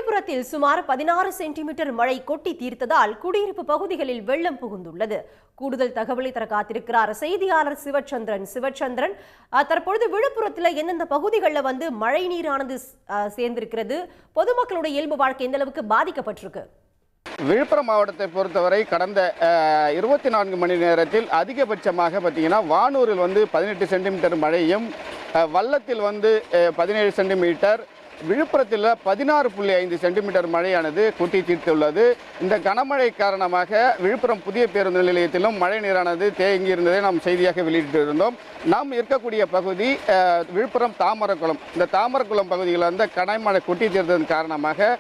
விழுப்புரத்தில் சுமார் 16 சென்டிமீட்டர் மழை கொட்டி தீர்த்ததால் குடியிருப்பு பகுதிகளில் வெள்ளம் புகுந்துள்ளது. கூடுதல் தகவலை தர காத்திருக்கிறார் செய்தியாளர் சிவச்சந்திரன். தற்பொழுது விழுப்புரத்தில் எந்தெந்த பகுதிகளில் மழை நீரானது சேர்ந்திருக்கிறது, பொதுமக்களுடைய இயல்பு வாழ்க்கை எந்த அளவுக்கு பாதிக்கப்பட்டிருக்கு? விழுப்புரம் மாவட்டத்தை பொறுத்தவரை கடந்த 24 மணி நேரத்தில் அதிகபட்சமாக பார்த்தீங்கன்னா வானூரில் 18 சென்டிமீட்டர் மழையும், வல்லத்தில் 17 சென்டிமீட்டர், விழுப்புரத்தில் 16.5 சென்டிமீட்டர் மழையானது கொட்டி தீர்த்துள்ளது. இந்த கனமழை காரணமாக விழுப்புரம் புதிய பேருந்து நிலையத்திலும் மழை நீரானது தேங்கி இருந்ததை நாம் செய்தியாக வெளியிட்டிருந்தோம். நாம் இருக்கக்கூடிய பகுதி விழுப்புரம் தாமரக்குளம். இந்த தாமரக்குளம் பகுதியில் கனமழை கொட்டி தீர்த்ததன் காரணமாக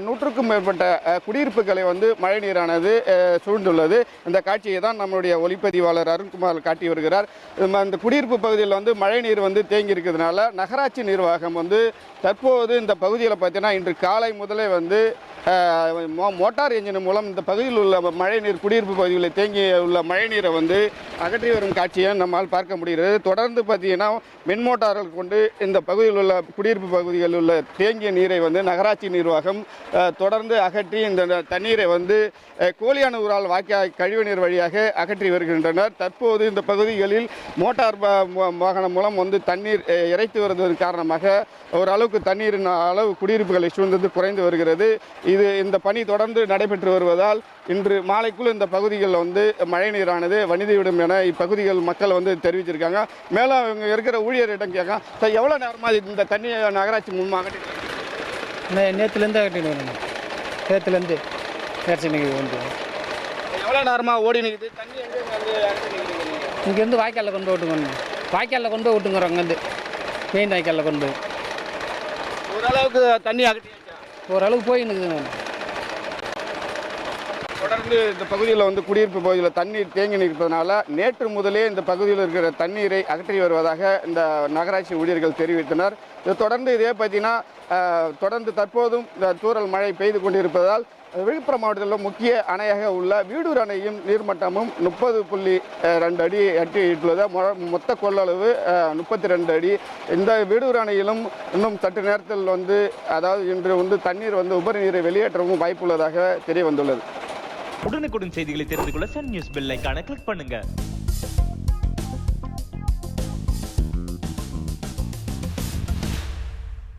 100க்கும் மேற்பட்ட குடியிருப்புகளை மழை நீரானது சூழ்ந்துள்ளது. இந்த காட்சியை தான் நம்மளுடைய ஒளிப்பதிவாளர் அருண்குமார் காட்டி வருகிறார். இந்த குடியிருப்பு பகுதியில் மழை நீர் தேங்கி இருக்கிறதுனால நகராட்சி நிர்வாகம் தற்போது இந்த பகுதியில் பார்த்தீங்கன்னா இன்று காலை முதலே மோட்டார் என்ஜின் மூலம் இந்த பகுதியில் உள்ள மழை நீர், குடியிருப்பு பகுதிகளில் தேங்கி உள்ள மழை நீரை அகற்றி வரும் காட்சியை நம்மால் பார்க்க முடிகிறது. தொடர்ந்து பார்த்தீங்கன்னா மின் மோட்டார்கள் கொண்டு இந்த பகுதியில் உள்ள குடியிருப்பு பகுதிகளில் உள்ள தேங்கிய நீரை நகராட்சி நிர்வாகம் தொடர்ந்து அகற்றி இந்த தண்ணீரை கோலியானூரால் வாய்க்கால் கழிவுநீர் வழியாக அகற்றி வருகின்றனர். தற்போது இந்த பகுதிகளில் மோட்டார் வாகனம் மூலம் தண்ணீர் இறைத்து வருவதன் காரணமாக ஓரளவுக்கு தண்ணீரின் அளவு குடியிருப்புகளை சூழ்ந்தது குறைந்து வருகிறது. இந்த பணி தொடர்ந்து நடைபெற்று வருவதால் இன்று மாலைக்குள் இந்த பகுதிகளில் மழை நீரானது வணிந்துவிடும் என இப்பகுதிகள் மக்கள் தெரிவிச்சிருக்காங்க. மேலும் இவங்க இருக்கிற ஊழியரிடம் கேட்க, சார் எவ்வளோ நேரமாக இந்த தண்ணியை நகராட்சி மூலமாக அகற்றிட்டு? நேற்றுலேருந்து அகட்டிட்டு வரணும். நேற்றுலேருந்து எவ்வளோ நேரமாக ஓடி நிற்குது தண்ணி? இங்கேருந்து வாய்க்காலில் கொண்டு போய் விட்டுங்க. வாய்க்காலில் கொண்டு போய் விட்டுங்கிறோம். அங்கேருந்து மெயின் வாய்க்காலில் கொண்டு போய் ஓரளவுக்கு தண்ணி அகற்றியாச்சா? ஓரளவுக்கு போய் நிற்குதுங்க. தொடர்ந்து இந்த பகுதியில் குடியிருப்பு பகுதியில் தண்ணீர் தேங்கி நிற்பதனால நேற்று முதலே இந்த பகுதியில் இருக்கிற தண்ணீரை அகற்றி வருவதாக இந்த நகராட்சி ஊழியர்கள் தெரிவித்தனர். இது தொடர்ந்து இதே பார்த்தீங்கன்னா தொடர்ந்து தற்போதும் இந்த தூறல் மழை பெய்து கொண்டிருப்பதால் விழுப்புரம் மாவட்டத்தில் முக்கிய அணையாக உள்ள வீடூர் அணையும் நீர்மட்டமும் 30.2 அடி எட்டியுள்ளது. மொத்த கொள்ளளவு 32 அடி. இந்த வீடூர் அணையிலும் இன்னும் சற்று நேரத்தில் அதாவது இன்று தண்ணீர் உபரி நீரை வெளியேற்றவும் வாய்ப்புள்ளதாக தெரிய வந்துள்ளது. உடனுக்குடன் செய்திகளை தெரிந்து கொள்ள சன் நியூஸ் பெல் ஐகானை கிளிக் பண்ணுங்க.